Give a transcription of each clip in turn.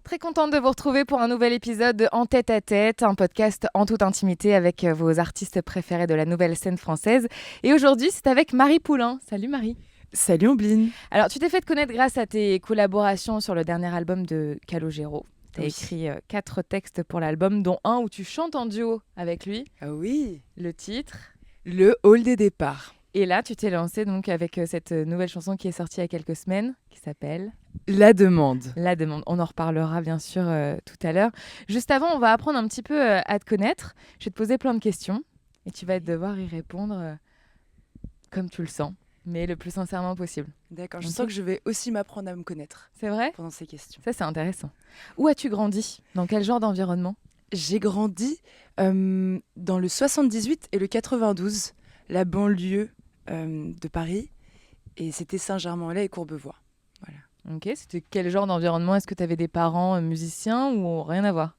Très contente de vous retrouver pour un nouvel épisode de En tête à tête, un podcast en toute intimité avec vos artistes préférés de la nouvelle scène française. Et aujourd'hui, c'est avec Marie Poulain. Salut Marie. Salut Ombline. Alors, tu t'es fait connaître grâce à tes collaborations sur le dernier album de Calogero. Tu as Oui. écrit 4 textes pour l'album, dont un où tu chantes en duo avec lui. Ah oui. Le titre. Le hall des départs. Et là, tu t'es lancé donc avec cette nouvelle chanson qui est sortie il y a quelques semaines, qui s'appelle La demande. La demande. On en reparlera bien sûr tout à l'heure. Juste avant, on va apprendre un petit peu à te connaître. Je vais te poser plein de questions et tu vas devoir y répondre comme tu le sens, mais le plus sincèrement possible. D'accord, je Ok. sens que je vais aussi m'apprendre à me connaître C'est vrai ? pendant ces questions. Ça, c'est intéressant. Où as-tu grandi ? Dans quel genre d'environnement ? J'ai grandi dans le 78 et le 92, la banlieue de Paris, et c'était Saint-Germain-en-Laye et Courbevoie. Voilà. Ok, c'était quel genre d'environnement ? Est-ce que tu avais des parents musiciens ou rien à voir ?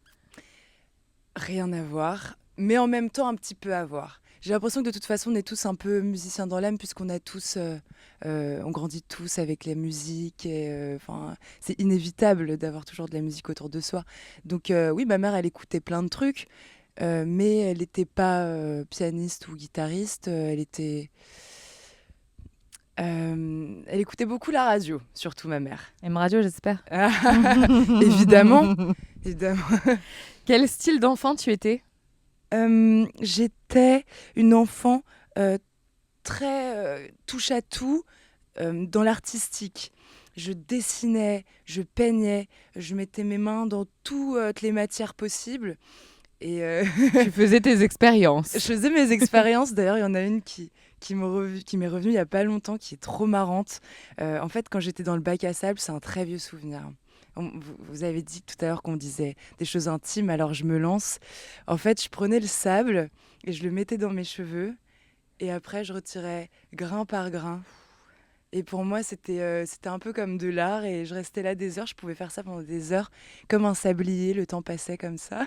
Rien à voir, mais en même temps un petit peu à voir. J'ai l'impression que de toute façon, on est tous un peu musiciens dans l'âme, puisqu'on a tous, on grandit tous avec la musique. Et, c'est inévitable d'avoir toujours de la musique autour de soi. Donc oui, ma mère, elle écoutait plein de trucs, mais elle n'était pas pianiste ou guitariste. Elle écoutait beaucoup la radio, surtout ma mère. M Radio, j'espère. Évidemment, évidemment. Quel style d'enfant tu étais ? J'étais une enfant très touche à tout dans l'artistique. Je dessinais, je peignais, je mettais mes mains dans toutes les matières possibles. Et Tu faisais tes expériences. je faisais mes expériences. D'ailleurs, il y en a une qui m'est revenue il n'y a pas longtemps, qui est trop marrante. En fait, quand j'étais dans le bac à sable, c'est un très vieux souvenir. Vous avez dit tout à l'heure qu'on disait des choses intimes, alors je me lance. En fait, je prenais le sable et je le mettais dans mes cheveux. Et après, je retirais grain par grain. Et pour moi, c'était un peu comme de l'art. Et je restais là des heures. Je pouvais faire ça pendant des heures, comme un sablier. Le temps passait comme ça.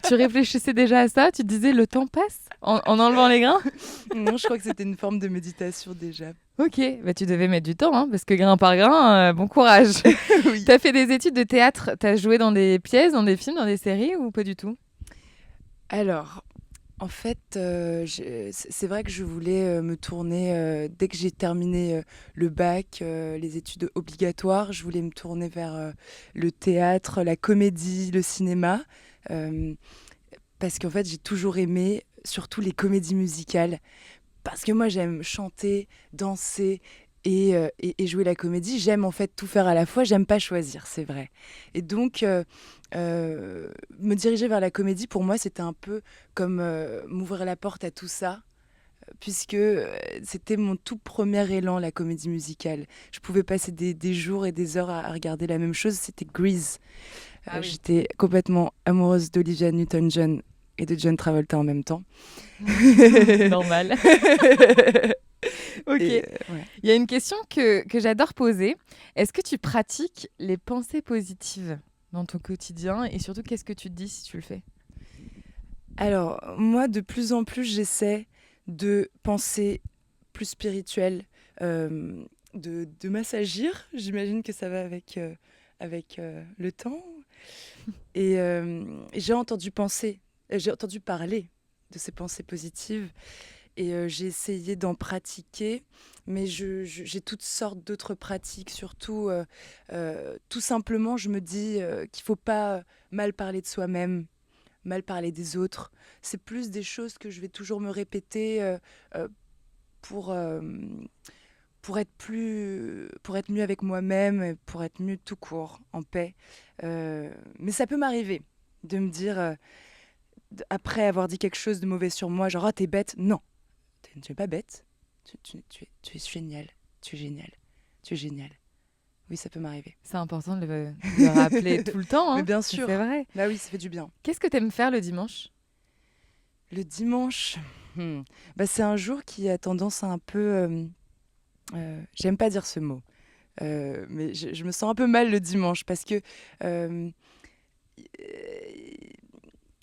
Tu réfléchissais déjà à ça ? Tu te disais le temps passe en enlevant les grains ? Non, je crois que c'était une forme de méditation déjà. Ok, bah tu devais mettre du temps, hein, parce que grain par grain, bon courage. Oui. T'as fait des études de théâtre, t'as joué dans des pièces, dans des films, dans des séries ou pas du tout ? Alors, en fait, c'est vrai que je voulais me tourner, dès que j'ai terminé le bac, les études obligatoires, je voulais me tourner vers le théâtre, la comédie, le cinéma, euh, parce qu'en fait, j'ai toujours aimé surtout les comédies musicales, parce que moi, j'aime chanter, danser. Et jouer la comédie, j'aime en fait tout faire à la fois, j'aime pas choisir, c'est vrai. Et donc, me diriger vers la comédie, pour moi, c'était un peu comme m'ouvrir la porte à tout ça, puisque c'était mon tout premier élan, la comédie musicale. Je pouvais passer des jours et des heures à regarder la même chose, c'était Grease. Ah oui. J'étais complètement amoureuse d'Olivia Newton-John et de John Travolta en même temps. Normal. Ok. Ouais. Il y a une question que j'adore poser. Est-ce que tu pratiques les pensées positives dans ton quotidien et surtout, qu'est-ce que tu te dis si tu le fais ? Alors, moi, de plus en plus, j'essaie de penser plus spirituel, de m'assagir. J'imagine que ça va avec le temps. Et j'ai entendu parler de ces pensées positives. Et j'ai essayé d'en pratiquer, mais j'ai toutes sortes d'autres pratiques. Surtout, tout simplement, je me dis qu'il ne faut pas mal parler de soi-même, mal parler des autres. C'est plus des choses que je vais toujours me répéter euh, pour, euh, pour être mieux avec moi-même, et pour être mieux tout court, en paix. Mais ça peut m'arriver de me dire, après avoir dit quelque chose de mauvais sur moi, genre « Ah, t'es bête ». Non, tu n'es pas bête. Tu es génial. Tu es génial. Tu es génial. Oui, ça peut m'arriver. C'est important de le rappeler tout le temps. Hein. Mais bien sûr. C'est vrai. Bah oui, ça fait du bien. Qu'est-ce que tu aimes faire le dimanche ? Le dimanche, bah, c'est un jour qui a tendance à un peu... j'aime pas dire ce mot, mais je me sens un peu mal le dimanche parce que...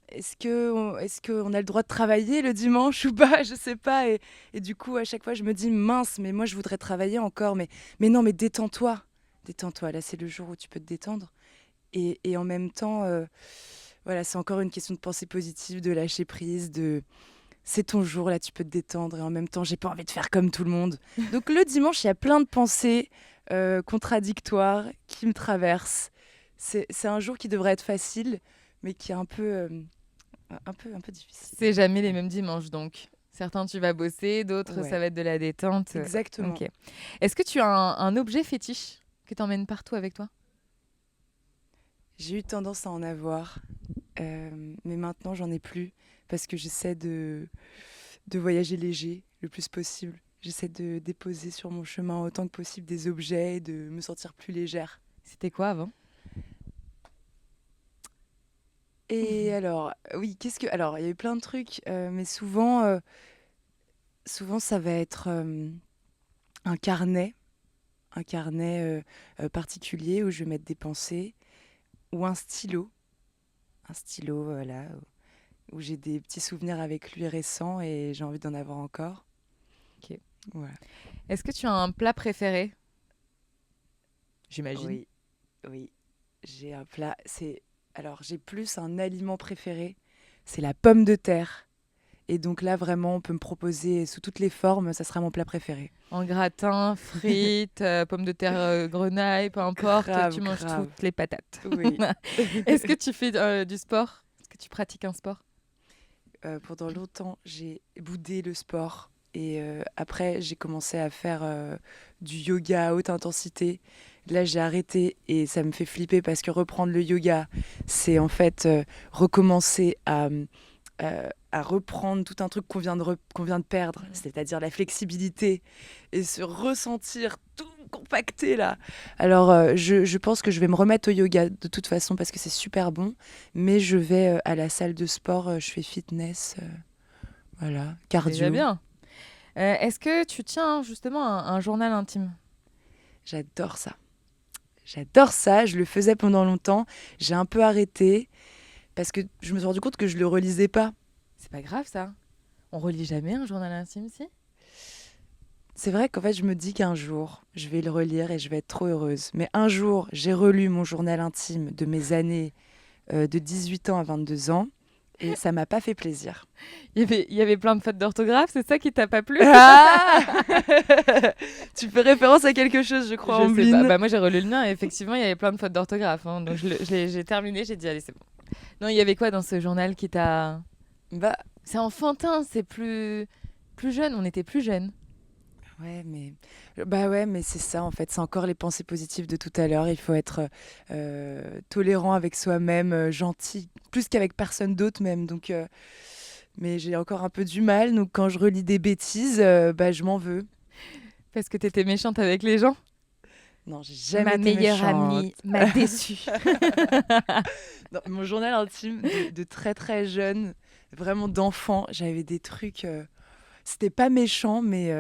est-ce qu'on a le droit de travailler le dimanche ou pas? Je sais pas. Et du coup, à chaque fois, je me dis, mince, mais moi, je voudrais travailler encore. Mais non, mais détends-toi. Détends-toi. Là, c'est le jour où tu peux te détendre. Et en même temps, voilà, c'est encore une question de pensée positive, de lâcher prise, de c'est ton jour, là, tu peux te détendre. Et en même temps, j'ai pas envie de faire comme tout le monde. Donc le dimanche, il y a plein de pensées contradictoires qui me traversent. C'est un jour qui devrait être facile, mais qui est un peu difficile. C'est jamais les mêmes dimanches, donc. Certains, tu vas bosser, d'autres, ça Ouais, va être de la détente. exactement. Ok. Est-ce que tu as un objet fétiche que tu emmènes partout avec toi? J'ai eu tendance à en avoir, mais maintenant, j'en ai plus parce que j'essaie de voyager léger le plus possible. J'essaie de déposer sur mon chemin autant que possible des objets et de me sentir plus légère. C'était quoi avant? Et alors, oui, Alors, il y a eu plein de trucs, mais souvent, ça va être un carnet, particulier où je vais mettre des pensées, ou un stylo, voilà, où j'ai des petits souvenirs avec lui récents et j'ai envie d'en avoir encore. Ok. Voilà. Est-ce que tu as un plat préféré? J'imagine. Oui, oui, j'ai un plat. Alors, j'ai plus un aliment préféré, c'est la pomme de terre. Et donc là, vraiment, on peut me proposer sous toutes les formes, ça sera mon plat préféré. En gratin, frites, pommes de terre, grenaille, peu importe, Grave, tu manges grave. toutes les patates. Oui. Est-ce que tu fais du sport? Est-ce que tu pratiques un sport? Pendant longtemps, j'ai boudé le sport. Et après, j'ai commencé à faire du yoga à haute intensité. Là, j'ai arrêté et ça me fait flipper parce que reprendre le yoga, c'est en fait recommencer à reprendre tout un truc qu'on vient de perdre, c'est-à-dire la flexibilité et se ressentir tout compacté là. Alors, je pense que je vais me remettre au yoga de toute façon parce que c'est super bon, mais je vais à la salle de sport, je fais fitness, voilà, C'est déjà cardio. bien. Est-ce que tu tiens justement un journal intime? J'adore ça. J'adore ça, je le faisais pendant longtemps, j'ai un peu arrêté parce que je me suis rendu compte que je le relisais pas. C'est pas grave ça. On relit jamais un journal intime, si? C'est vrai qu'en fait, je me dis qu'un jour, je vais le relire et je vais être trop heureuse. Mais un jour, j'ai relu mon journal intime de mes années de 18 ans à 22 ans et ça m'a pas fait plaisir. Il y avait plein de fautes d'orthographe, c'est ça qui t'a pas plu? Ah Tu fais référence à quelque chose, je crois, Je sais pas. Ambline. Bah, moi, j'ai relu le mien et effectivement, il y avait plein de fautes d'orthographe, hein. Donc, j'ai terminé, j'ai dit, allez, c'est bon. Non, il y avait quoi dans ce journal qui t'a... Bah C'est enfantin, c'est plus jeune, on était plus jeunes. ouais, mais c'est ça en fait. C'est encore les pensées positives de tout à l'heure. Il faut être tolérant avec soi-même, gentil, plus qu'avec personne d'autre même. Donc, mais j'ai encore un peu du mal. Donc, quand je relis des bêtises, bah je m'en veux. Parce que t'étais méchante avec les gens. Non, j'ai jamais Ma été meilleure méchante. amie m'a déçue. Non, mon journal intime de très très jeune, vraiment d'enfant, j'avais des trucs. C'était pas méchant, mais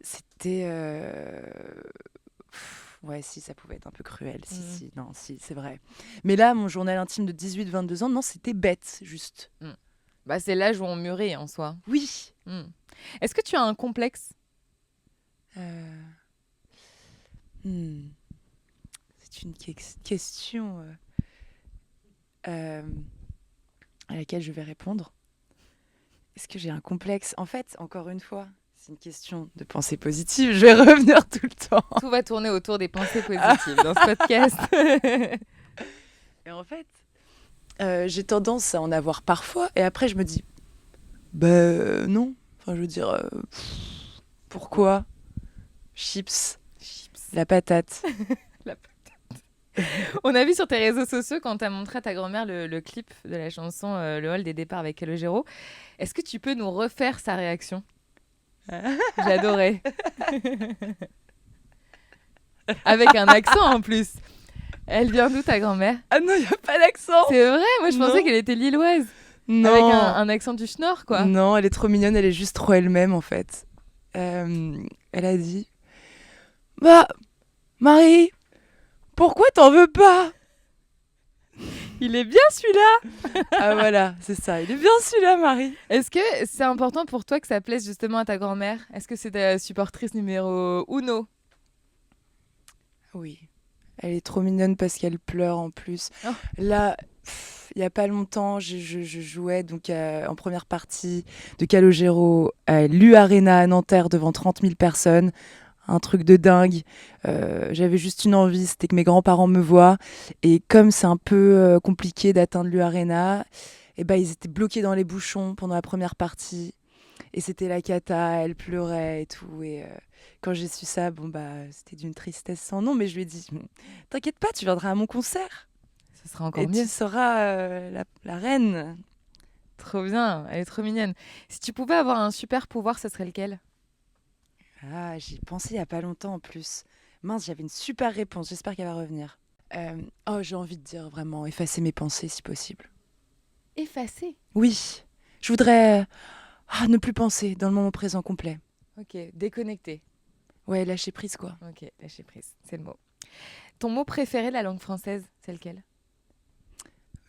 c'était. Ouais, si, ça pouvait être un peu cruel. Si, Mm. si, non, si, c'est vrai. Mais là, mon journal intime de 18-22 ans, non, c'était bête, juste. Mm. Bah, c'est l'âge où on mûrit en soi. Oui. Mm. Est-ce que tu as un complexe? Euh, hmm, C'est une question euh, à laquelle je vais répondre. Est-ce que j'ai un complexe? En fait, encore une fois, c'est une question de pensée positive. Je vais revenir tout le temps. Tout va tourner autour des pensées positives dans ce podcast. Et en fait, j'ai tendance à en avoir parfois. Et après, je me dis, bah non. Enfin, je veux dire, pourquoi? Chips, Chips. la patate. On a vu sur tes réseaux sociaux quand tu as montré à ta grand-mère le clip de la chanson Le hall des départs avec Calogero. Est-ce que tu peux nous refaire sa réaction? J'adorais. Avec un accent en plus. Elle vient d'où ta grand-mère? Ah non, il n'y a pas d'accent. C'est vrai, moi je pensais Non. qu'elle était lilloise. Non. Avec un accent du Schnorr, quoi. Non, elle est trop mignonne, elle est juste trop elle-même en fait. Elle a dit, bah, Marie, pourquoi t'en veux pas? Il est bien celui-là. Ah voilà, c'est ça. Il est bien celui-là, Marie. Est-ce que c'est important pour toi que ça plaise justement à ta grand-mère? Est-ce que c'est ta supportrice numéro uno? Oui. Elle est trop mignonne parce qu'elle pleure en plus. Oh. Là, il y a pas longtemps, je jouais donc en première partie de Calogero à l'U Arena à Nanterre devant 30 000 personnes. Un truc de dingue. J'avais juste une envie, c'était que mes grands-parents me voient. Et comme c'est un peu compliqué d'atteindre l'U Arena, eh ben, ils étaient bloqués dans les bouchons pendant la première partie. Et c'était la cata, elle pleurait et tout. Et quand j'ai su ça, bon bah, c'était d'une tristesse sans nom. Mais je lui ai dit, t'inquiète pas, tu viendras à mon concert. Ce sera encore Et mieux. tu seras la reine. Trop bien, elle est trop mignonne. Si tu pouvais avoir un super pouvoir, ce serait lequel? Ah, j'y pensais il y a pas longtemps en plus. Mince, j'avais une super réponse. J'espère qu'elle va revenir. Oh, j'ai envie de dire vraiment effacer mes pensées si possible. Effacer. Oui, je voudrais ne plus penser dans le moment présent complet. Ok, déconnecter. Ouais, lâcher prise quoi. Ok, lâcher prise, c'est le mot. Ton mot préféré de la langue française, c'est lequel?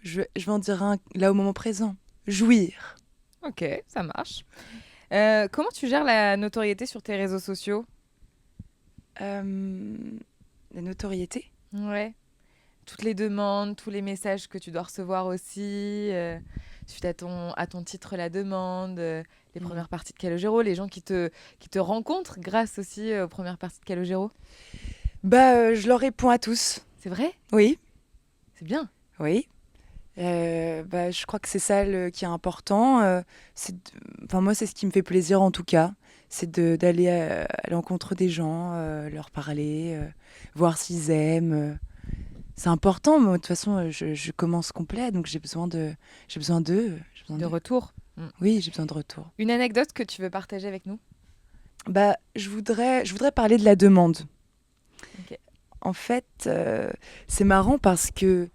Je vais en dire un là au moment présent. Jouir. Ok, ça marche. Comment tu gères la notoriété sur tes réseaux sociaux? Euh, la notoriété. Ouais. Toutes les demandes, tous les messages que tu dois recevoir aussi, suite à ton titre la demande, les Mm. premières parties de Calogero, les gens qui te rencontrent grâce aussi aux premières parties de Calogero. Bah, je leur réponds à tous. C'est vrai? Oui, C'est bien. oui. Bah, je crois que c'est ça qui est important. Enfin, moi, c'est ce qui me fait plaisir en tout cas. C'est d'aller à l'encontre des gens, leur parler, voir s'ils aiment. C'est important. Moi, de toute façon, je commence complet, donc j'ai besoin d'eux. J'ai besoin De d'eux. retour. Mm. Oui, j'ai besoin de retour. Une anecdote que tu veux partager avec nous? Bah, je voudrais parler de la demande. Ok. En fait, c'est marrant parce que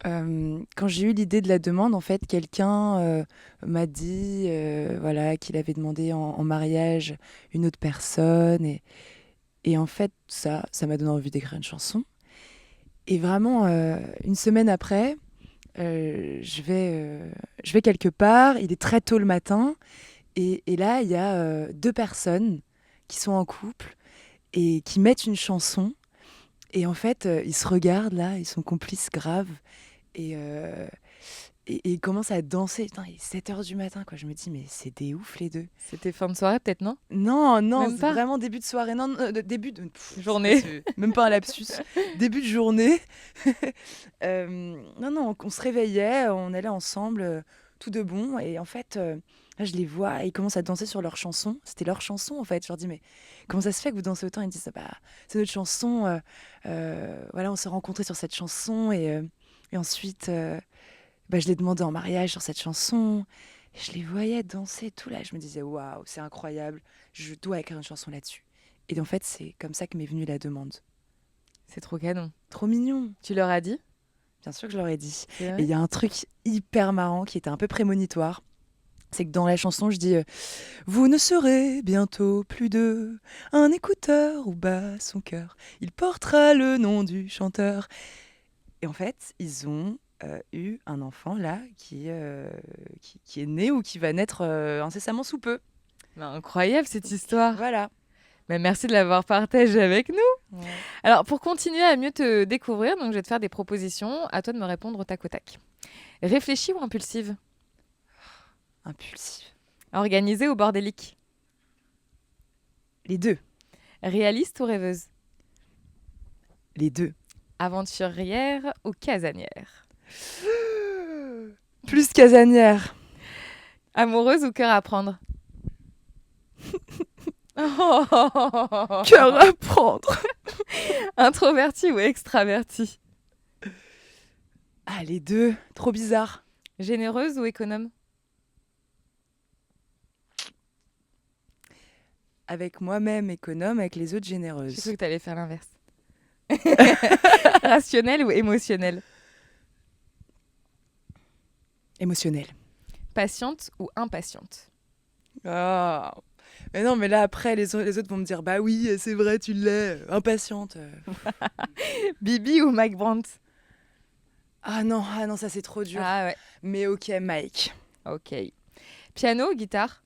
quand j'ai eu l'idée de la demande, en fait, quelqu'un m'a dit voilà, qu'il avait demandé en mariage une autre personne. Et en fait, ça m'a donné envie d'écrire une chanson. Et vraiment, une semaine après, je vais quelque part, il est très tôt le matin, et là, il y a deux personnes qui sont en couple et qui mettent une chanson. Et en fait, ils se regardent là, ils sont complices graves. Et, euh, et ils commencent à danser. Putain, il est 7 h du matin, quoi. Je me dis, mais c'est des ouf, les deux. C'était fin de soirée peut-être, non? Non, non, Même c'est pas. vraiment début de soirée. Non, non, début de... Journée. même pas un lapsus. Début de journée. Non, non, on se réveillait, on allait ensemble, tout de bon. Et en fait, là, je les vois, ils commencent à danser sur leur chanson. C'était leur chanson, en fait. Je leur dis, mais comment ça se fait que vous dansez autant? Ils me disent, bah, c'est notre chanson. Voilà, on s'est rencontrés sur cette chanson. Et ensuite, bah, je l'ai demandé en mariage sur cette chanson. Et je les voyais danser tout là. Je me disais, waouh, c'est incroyable. Je dois écrire une chanson là-dessus. Et en fait, c'est comme ça que m'est venue la demande. C'est trop canon. Trop mignon. Tu leur as dit? Bien sûr que je leur ai dit. C'est Et il vrai? y a un truc hyper marrant qui était un peu prémonitoire. C'est que dans la chanson, je dis vous ne serez bientôt plus deux. Un écouteur où bat son cœur. Il portera le nom du chanteur. Et en fait, ils ont eu un enfant là qui est né ou qui va naître incessamment sous peu. Bah, incroyable cette histoire. Voilà. Mais merci de l'avoir partagé avec nous. Ouais. Alors, pour continuer à mieux te découvrir, donc je vais te faire des propositions. À toi de me répondre au tac au tac. Réfléchie ou impulsive? Impulsif. Organisée ou bordélique? Les deux. Réaliste ou rêveuse? Les deux. Aventurière ou casanière? Plus casanière. Amoureuse ou cœur à prendre? Cœur à prendre. Introvertie ou extravertie? Ah, les deux. Trop bizarre. Généreuse ou économe? Avec moi-même économe, avec les autres J'ai généreuses. cru que tu allais faire l'inverse. Rationnelle ou émotionnelle? Émotionnelle. Patiente ou impatiente? Ah. Mais non, mais là, après, les autres vont me dire bah oui, c'est vrai, tu l'es. Impatiente. Bibi ou Mike Brandt? Ah non, ça c'est trop dur. Ah ouais, Mais ok, Mike. ok. Piano ou guitare?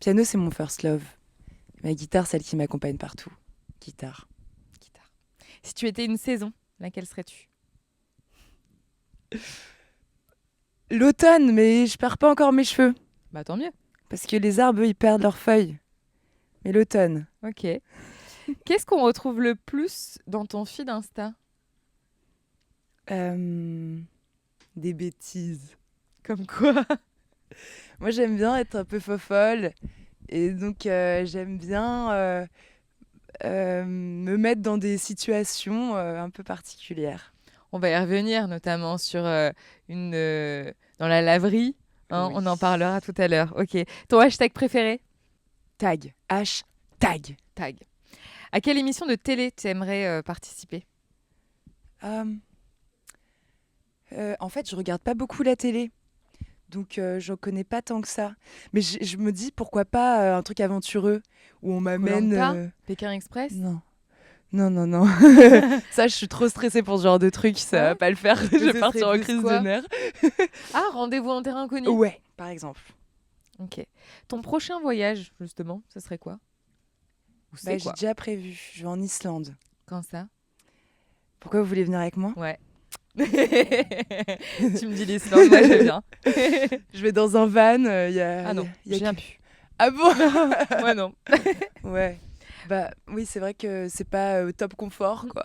Piano, c'est mon first love. Ma guitare, celle qui m'accompagne partout. Guitare. Guitare. Si tu étais une saison, laquelle serais-tu? L'automne, mais je perds pas encore mes cheveux. Bah tant mieux. Parce que les arbres, eux, ils perdent leurs feuilles. Mais l'automne. Ok. Qu'est-ce qu'on retrouve le plus dans ton feed Insta? Des bêtises. Comme quoi? Moi, j'aime bien être un peu fofolle. Et donc, j'aime bien me mettre dans des situations un peu particulières. On va y revenir, notamment sur dans la laverie. Hein, Oui. on en parlera tout à l'heure. Ok. Ton hashtag préféré? Tag. Hashtag. Tag. À quelle émission de télé tu aimerais participer? En fait, je regarde pas beaucoup la télé. Donc, j'en connais pas tant que ça. Mais je me dis, pourquoi pas un truc aventureux où on m'amène... Koh-Lanta Pékin Express? Non. Non, non, non. Ça, je suis trop stressée pour ce genre de truc. Ça Ouais. va pas le faire. Je ce vais partir serait en plus crise quoi? de nerfs. Ah, rendez-vous en terrain inconnu. Ouais, par exemple. Ok. Ton prochain voyage, justement, ce serait quoi? Ou c'est J'ai quoi? déjà prévu. Je vais en Islande. Quand ça? Pourquoi vous voulez venir avec moi? Ouais. Tu me dis l'Islande, moi je viens. Je vais dans un van. Y a, Ah non, y a je viens que- plus. Ah bon? Moi non. Ouais. Bah oui, c'est vrai que c'est pas top confort, quoi.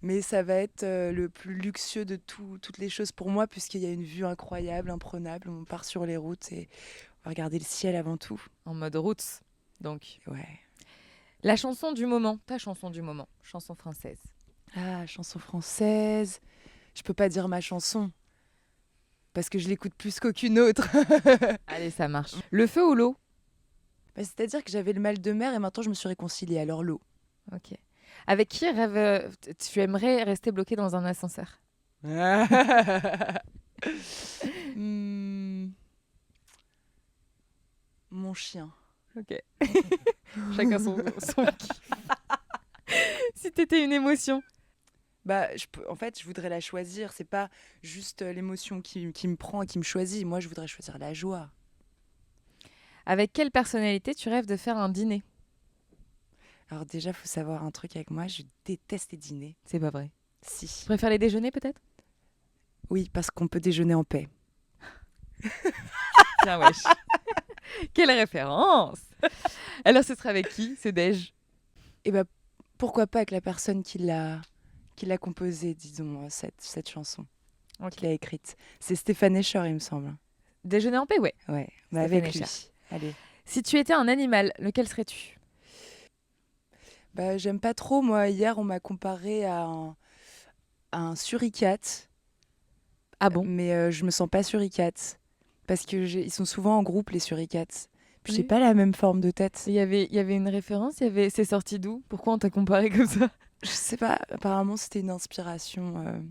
Mais ça va être le plus luxueux de toutes les choses pour moi, puisqu'il y a une vue incroyable, imprenable. On part sur les routes et on va regarder le ciel avant tout. En mode roots, donc. Ouais. La chanson du moment, ta chanson du moment, chanson française. Ah, chanson française. Je peux pas dire ma chanson, parce que je l'écoute plus qu'aucune autre. Allez, ça marche. Le feu ou l'eau? Bah, c'est-à-dire que j'avais le mal de mer et maintenant je me suis réconciliée, alors l'eau. Ok. Avec qui tu aimerais rester bloqué dans un ascenseur? Hmm. Mon chien. Ok. Chacun son kiff. Si t'étais une émotion. Bah, en fait, je voudrais la choisir. C'est pas juste l'émotion qui me prend et qui me choisit. Moi, je voudrais choisir la joie. Avec quelle personnalité tu rêves de faire un dîner? Alors déjà, faut savoir un truc avec moi. Je déteste les dîners. C'est pas vrai. Si. Tu préfères les déjeuners peut-être? Oui, parce qu'on peut déjeuner en paix. Tiens, wesh. Quelle référence! Alors, ce sera avec qui, ce déj? Et bah, pourquoi pas avec la personne qui l'a composée, disons, cette chanson, Ok. qui l'a écrite. C'est Stéphane Escher, il me semble. Déjeuner en paix, ouais. Ouais, mais Stéphane avec lui. Escher. Allez. Si tu étais un animal, lequel serais-tu? Bah, j'aime pas trop, moi. Hier, on m'a comparé à un suricate. Ah bon? Mais je me sens pas suricate. Parce que ils sont souvent en groupe, les suricates. Puis j'ai Oui. pas la même forme de tête. Il y avait une référence, c'est sorti d'où? Pourquoi on t'a comparé comme ça? Je sais pas, apparemment c'était une inspiration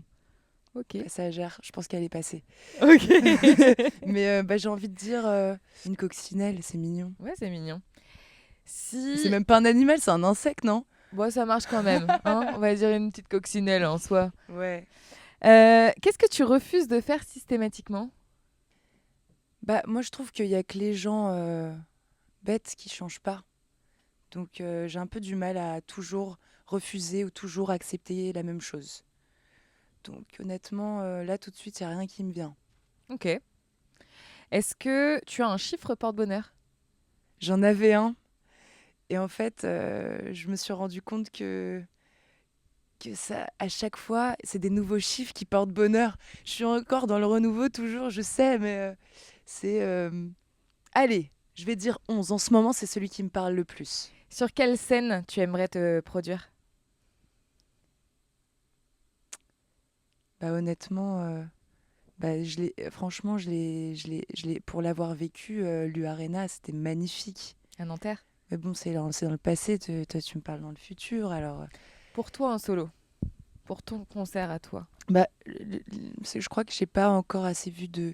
Ok. passagère. Je pense qu'elle est passée. Ok. Mais bah, j'ai envie de dire une coccinelle, c'est mignon. Ouais, c'est mignon. Si... C'est même pas un animal, c'est un insecte, non? Bon, ça marche quand même. Hein, on va dire une petite coccinelle en soi. Ouais. Qu'est-ce que tu refuses de faire systématiquement? Bah, moi je trouve qu'il y a que les gens bêtes qui changent pas. Donc j'ai un peu du mal à toujours refuser ou toujours accepter la même chose. Donc honnêtement, là tout de suite, il n'y a rien qui me vient. Ok. Est-ce que tu as un chiffre porte-bonheur? J'en avais un. Et en fait, je me suis rendu compte que ça, à chaque fois, c'est des nouveaux chiffres qui portent bonheur. Je suis encore dans le renouveau toujours, je sais, mais c'est... Allez, je vais dire 11. En ce moment, c'est celui qui me parle le plus. Sur quelle scène tu aimerais te produire? Bah honnêtement, bah, franchement, pour l'avoir vécu, l'U-Arena, c'était magnifique. À Nanterre? Mais bon, c'est dans le passé, toi tu me parles dans le futur, alors... Pour toi en solo? Pour ton concert à toi? Bah, je crois que j'ai pas encore assez vu de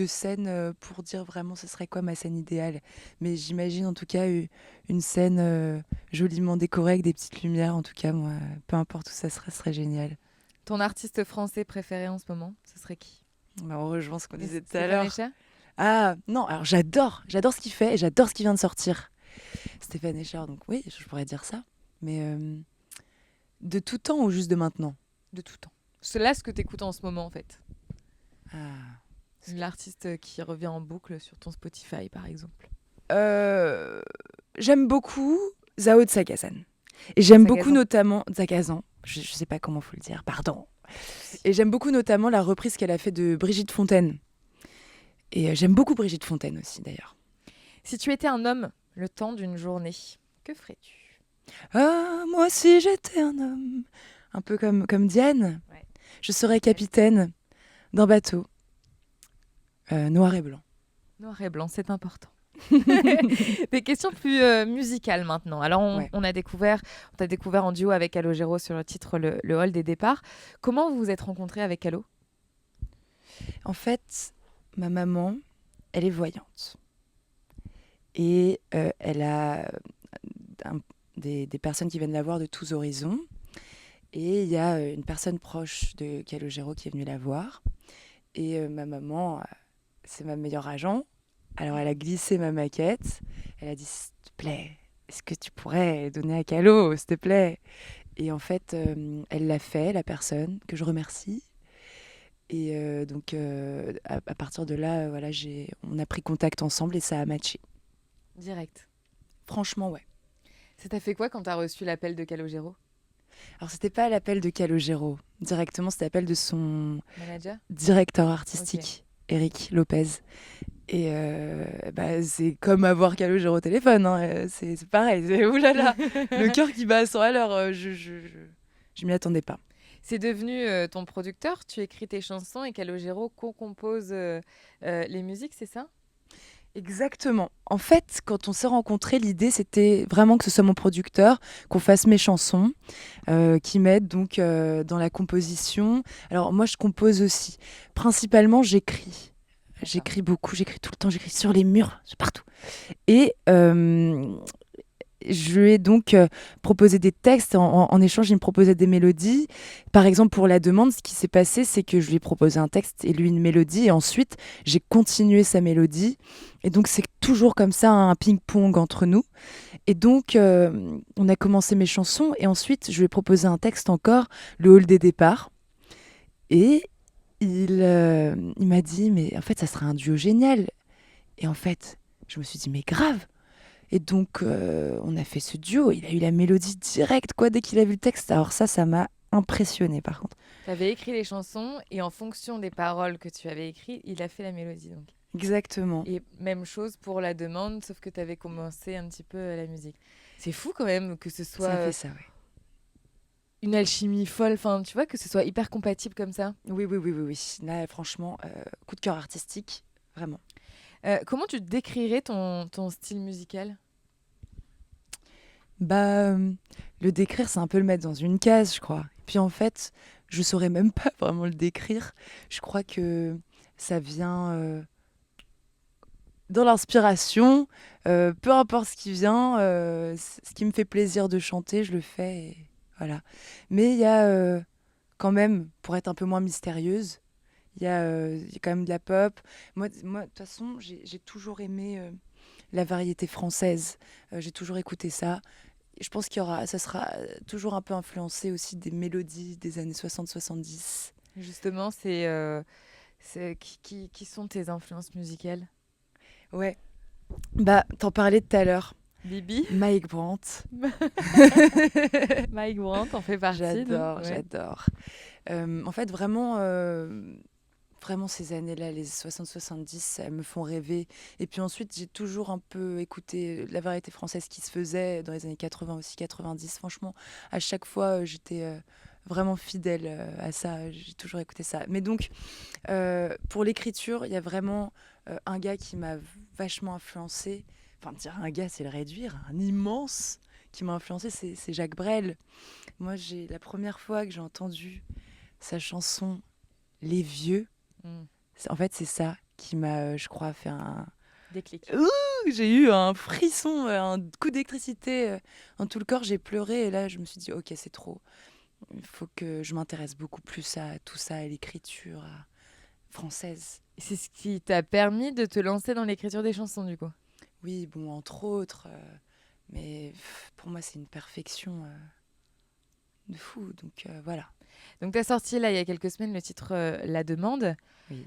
scène pour dire vraiment ce serait quoi ma scène idéale. Mais j'imagine en tout cas une scène joliment décorée avec des petites lumières. En tout cas, moi, peu importe où ça serait, ce serait génial. Ton artiste français préféré en ce moment, ce serait qui? Bah, on rejoint ce qu'on disait tout à Stéphane l'heure. Escher? Ah non, alors j'adore ce qu'il fait et j'adore ce qui vient de sortir. Stéphane Escher, donc oui, je pourrais dire ça. Mais De tout temps ou juste de maintenant? De tout temps. C'est là ce que tu écoutes en ce moment, en fait. Ah. L'artiste qui revient en boucle sur ton Spotify, par exemple. Euh, J'aime beaucoup Zao de Sagazan. Et j'aime beaucoup Sagazan. notamment Zagazan. Je sais pas comment faut le dire, pardon. Et j'aime beaucoup notamment la reprise qu'elle a fait de Brigitte Fontaine. Et j'aime beaucoup Brigitte Fontaine aussi, d'ailleurs. Si tu étais un homme le temps d'une journée, que ferais-tu? Ah, moi si j'étais un homme. Un peu comme Diane. Ouais. Je serais capitaine d'un bateau. Noir et blanc. Noir et blanc, c'est important. Des questions plus musicales maintenant. Alors, Ouais. on t'a découvert en duo avec Calogero sur le titre le Hall des départs. Comment vous vous êtes rencontrés avec Calo? En fait, ma maman, elle est voyante. Et elle a des personnes qui viennent la voir de tous horizons. Et il y a une personne proche de Calogero qui est venue la voir. Et ma maman, c'est ma meilleure agent. Alors elle a glissé ma maquette. Elle a dit, s'il te plaît, est-ce que tu pourrais donner à Calo, s'il te plaît? Et en fait, elle l'a fait, la personne, que je remercie. Et donc, à partir de là, voilà, on a pris contact ensemble et ça a matché. Direct. Franchement, ouais. Ça t'a fait quoi quand t'as reçu l'appel de Calogero? Alors, c'était pas l'appel de Calogero. Directement, c'était l'appel de son Manager? directeur artistique, Eric Lopez. Et c'est comme avoir Calogero au téléphone. Hein. C'est pareil. Oulala, le cœur qui bat à 100 à l'heure. Je m'y attendais pas. C'est devenu ton producteur, tu écris tes chansons et Calogero co-compose les musiques, c'est ça? Exactement. En fait, quand on s'est rencontrés, l'idée c'était vraiment que ce soit mon producteur, qu'on fasse mes chansons, qui m'aide donc dans la composition. Alors moi, je compose aussi. Principalement, j'écris. J'écris beaucoup, j'écris tout le temps, j'écris sur les murs, partout. Et je lui ai donc proposé des textes. En échange, il me proposait des mélodies. Par exemple, pour la demande, ce qui s'est passé, c'est que je lui ai proposé un texte et lui une mélodie. Et ensuite, j'ai continué sa mélodie. Et donc, c'est toujours comme ça, un ping-pong entre nous. Et donc, on a commencé mes chansons. Et ensuite, je lui ai proposé un texte encore, le hall des départs. Et il m'a dit, mais en fait, ça serait un duo génial. Et en fait, je me suis dit, mais grave. Et donc, on a fait ce duo. Il a eu la mélodie directe, quoi, dès qu'il a vu le texte. Alors ça m'a impressionné, par contre. Tu avais écrit les chansons et en fonction des paroles que tu avais écrites, il a fait la mélodie. Donc. Exactement. Et même chose pour la demande, sauf que tu avais commencé un petit peu la musique. C'est fou quand même que ce soit Ça fait ça, ouais. une alchimie folle, enfin, tu vois, que ce soit hyper compatible comme ça. Oui. Là, franchement, coup de cœur artistique, vraiment. Comment tu décrirais ton style musical? Le décrire, c'est un peu le mettre dans une case, je crois. Et puis en fait, je saurais même pas vraiment le décrire. Je crois que ça vient dans l'inspiration. Peu importe ce qui vient, ce qui me fait plaisir de chanter, je le fais. Et voilà. Mais il y a quand même, pour être un peu moins mystérieuse, il y a quand même de la pop. Moi de toute façon, j'ai toujours aimé la variété française. J'ai toujours écouté ça. Et je pense ça sera toujours un peu influencé aussi des mélodies des années 60-70. Justement, qui sont tes influences musicales? Ouais. T'en parlais tout à l'heure. Bibi? Mike Brandt. Mike Brandt en fait partie. J'adore. En fait, vraiment ces années-là, les 60-70, elles me font rêver. Et puis ensuite, j'ai toujours un peu écouté la variété française qui se faisait dans les années 80 aussi, 90. Franchement, à chaque fois, j'étais vraiment fidèle à ça. J'ai toujours écouté ça. Mais donc, pour l'écriture, il y a vraiment un gars qui m'a vachement influencée. Enfin, dire un gars, c'est le réduire. Un immense qui m'a influencée, c'est Jacques Brel. Moi, la première fois que j'ai entendu sa chanson Les Vieux, en fait, c'est ça qui m'a, je crois, fait un déclic. J'ai eu un frisson, un coup d'électricité dans tout le corps. J'ai pleuré et là, je me suis dit, ok, c'est trop. Il faut que je m'intéresse beaucoup plus à tout ça, à l'écriture française. C'est ce qui t'a permis de te lancer dans l'écriture des chansons, du coup? Oui, bon, entre autres. Mais pour moi, c'est une perfection. de fou. Donc voilà. Donc, tu as sorti là il y a quelques semaines le titre La Demande. Oui.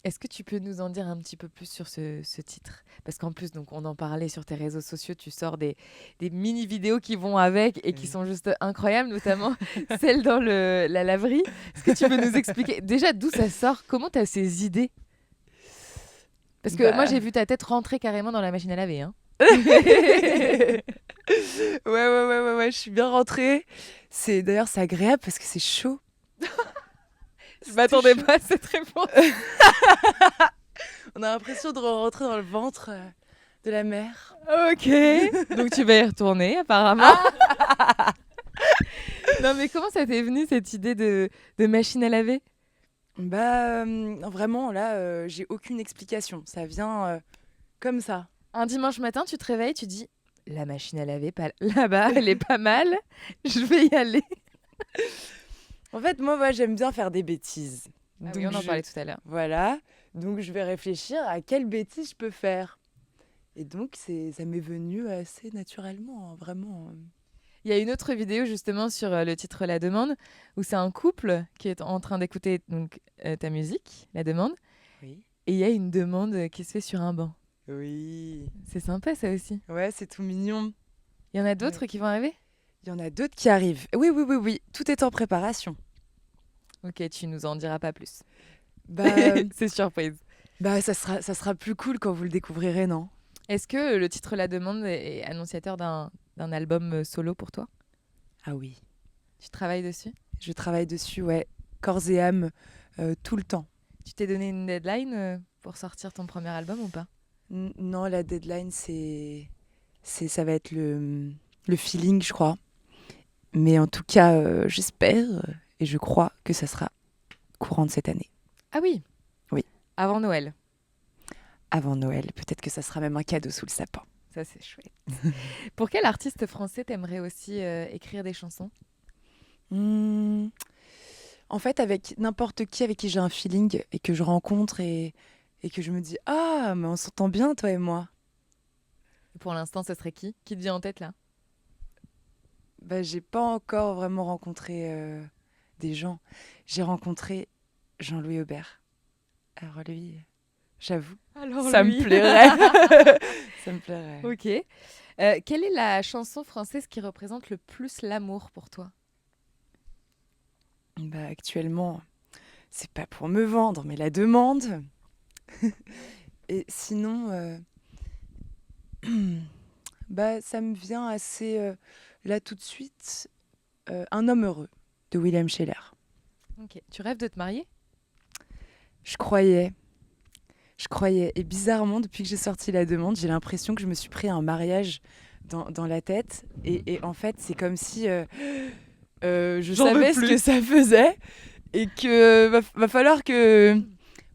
Est-ce que tu peux nous en dire un petit peu plus sur ce titre? Parce qu'en plus, donc, on en parlait sur tes réseaux sociaux, tu sors des mini-vidéos qui vont avec et qui Oui. sont juste incroyables, notamment celle dans la laverie. Est-ce que tu peux nous expliquer déjà d'où ça sort? Comment tu as ces idées? Parce que moi, Bah... j'ai vu ta tête rentrer carrément dans la machine à laver. Hein. ouais, je suis bien rentrée. D'ailleurs, c'est agréable parce que c'est chaud. Je m'attendais pas à cette réponse. On a l'impression de rentrer dans le ventre de la mer. Ok. Donc tu vas y retourner apparemment. Non mais comment ça t'est venu cette idée de machine à laver? Bah vraiment là, j'ai aucune explication. Ça vient comme ça. Un dimanche matin, tu te réveilles, tu dis la machine à laver là-bas, elle est pas mal. Je vais y aller. En fait, moi, j'aime bien faire des bêtises. Ah oui, on en parlait tout à l'heure. Voilà. Donc je vais réfléchir à quelle bêtise je peux faire. Et donc ça m'est venu assez naturellement, hein, vraiment. Il y a une autre vidéo justement sur le titre La Demande où c'est un couple qui est en train d'écouter donc ta musique, La Demande, Oui. et il y a une demande qui se fait sur un banc. Oui. C'est sympa ça aussi. Ouais, c'est tout mignon. Il y en a d'autres qui vont arriver? Il y en a d'autres qui arrivent. Oui. Tout est en préparation. Ok, tu nous en diras pas plus. Bah, C'est surprise. bah ça sera plus cool quand vous le découvrirez, non? Est-ce que le titre La Demande est annonciateur d'un album solo pour toi? Ah oui. Tu travailles dessus? Je travaille dessus, ouais, corps et âme, tout le temps. Tu t'es donné une deadline pour sortir ton premier album ou pas? Non, la deadline, ça va être le feeling, je crois. Mais en tout cas, j'espère et je crois que ça sera courant de cette année. Ah oui? Oui. Avant Noël. Avant Noël, peut-être que ça sera même un cadeau sous le sapin. Ça, c'est chouette. Pour quel artiste français t'aimerais aussi écrire des chansons? Hmm. En fait, avec n'importe qui avec qui j'ai un feeling et que je rencontre et que je me dis ah, mais on s'entend bien, toi et moi. Pour l'instant, ce serait qui? Qui te vient en tête là? Bah, j'ai pas encore vraiment rencontré des gens. J'ai rencontré Jean-Louis Aubert. Alors lui, j'avoue, Alors ça lui. me plairait. Ça me plairait. Ok. Quelle est la chanson française qui représente le plus l'amour pour toi? Bah, actuellement, c'est pas pour me vendre, mais la demande. Et sinon, bah, ça me vient assez là tout de suite. Un homme heureux de William Scheller. Ok. Tu rêves de te marier? Je croyais. Et bizarrement, depuis que j'ai sorti la demande, j'ai l'impression que je me suis pris un mariage dans la tête. Et en fait, c'est comme si je J'en veux savais ce plus. que ça faisait et que va falloir que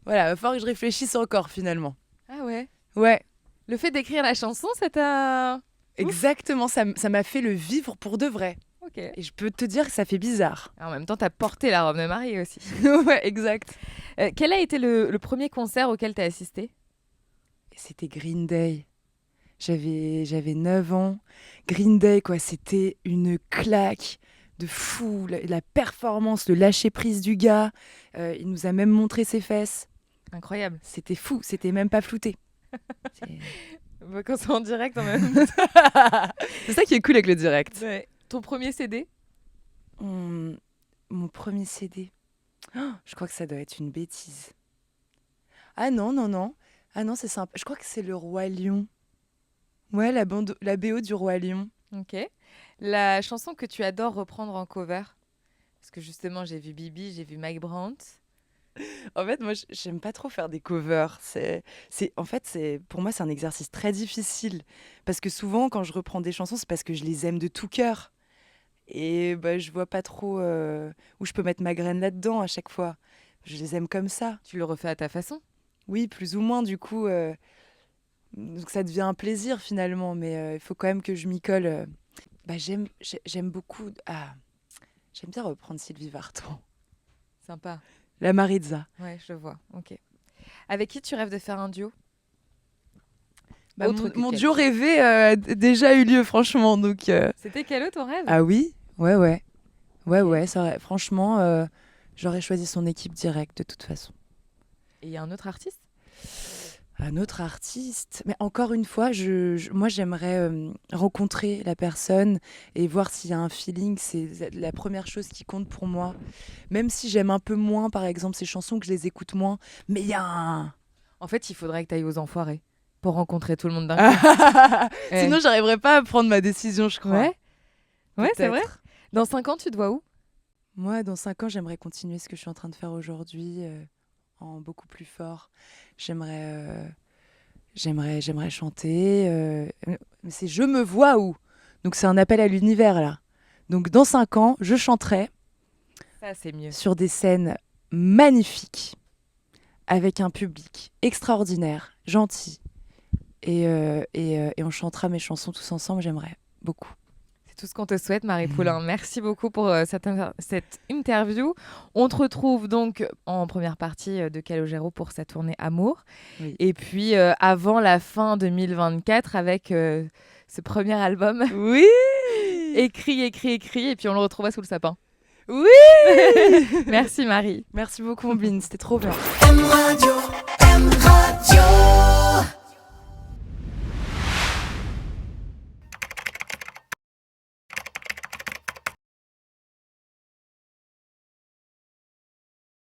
va falloir que je réfléchisse encore finalement. Ah ouais. Ouais, Le fait d'écrire la chanson, ça t'a... exactement. Ça m'a fait le vivre pour de vrai. Ok. Et je peux te dire que ça fait bizarre. En même temps, t'as porté la robe de mariée aussi. Ouais, exact. Quel a été le premier concert auquel t'as assisté? Et c'était Green Day. J'avais 9 ans. Green Day, quoi, c'était une claque de fou. La performance, le lâcher-prise du gars. Il nous a même montré ses fesses. Incroyable. C'était fou, c'était même pas flouté. C'est Bah, quand c'est en direct, en même c'est ça qui est cool avec le direct. Ouais. Ton premier CD? Mon premier CD. Oh, je crois que ça doit être une bêtise. Ah non. Ah non, c'est sympa. Je crois que c'est le Roi Lion. Ouais, la BO du Roi Lion. Ok. La chanson que tu adores reprendre en cover? Parce que justement, j'ai vu Bibi, j'ai vu Mike Brandt. En fait, moi, j'aime pas trop faire des covers. En fait, pour moi, c'est un exercice très difficile. Parce que souvent, quand je reprends des chansons, c'est parce que je les aime de tout cœur. Et bah, je vois pas trop où je peux mettre ma graine là-dedans à chaque fois. Je les aime comme ça. Tu le refais à ta façon? Oui, plus ou moins, du coup. Donc ça devient un plaisir finalement. Mais il faut quand même que je m'y colle. Bah, j'aime beaucoup. Ah, j'aime bien reprendre Sylvie Vartan. Sympa. La Maritza. Ouais, je vois. Ok. Avec qui tu rêves de faire un duo? Bah, Autre que mon Kelly. duo rêvé a déjà eu lieu, franchement. Donc, C'était quel autre ton rêve? ah oui, ouais. Ouais, franchement, j'aurais choisi son équipe directe de toute façon. Et il y a un autre artiste? Un autre artiste. Mais encore une fois, moi, j'aimerais rencontrer la personne et voir s'il y a un feeling. C'est la première chose qui compte pour moi. Même si j'aime un peu moins, par exemple, ces chansons, que je les écoute moins. Mais il y a un... En fait, il faudrait que tu ailles aux Enfoirés pour rencontrer tout le monde d'un coup. Ouais. Sinon, j'arriverais pas à prendre ma décision, je crois. Ouais, c'est vrai. Peut-être. Dans 5 ans, tu te vois où? Moi, dans 5 ans, j'aimerais continuer ce que je suis en train de faire aujourd'hui en beaucoup plus fort. J'aimerais chanter. Mais c'est je me vois où. Donc c'est un appel à l'univers là. Donc dans 5 ans, je chanterai Ça, c'est mieux. sur des scènes magnifiques, avec un public extraordinaire, gentil. Et on chantera mes chansons tous ensemble, j'aimerais beaucoup. C'est tout ce qu'on te souhaite, Marie Poulain. Merci beaucoup pour cette interview. On te retrouve donc en première partie de Calogero pour sa tournée Amour. Oui. Et puis avant la fin 2024 avec ce premier album. Oui. écrit. Et puis on le retrouvera sous le sapin. Oui. Merci Marie. Merci beaucoup, Mbine, c'était trop bien. M Radio, M Radio.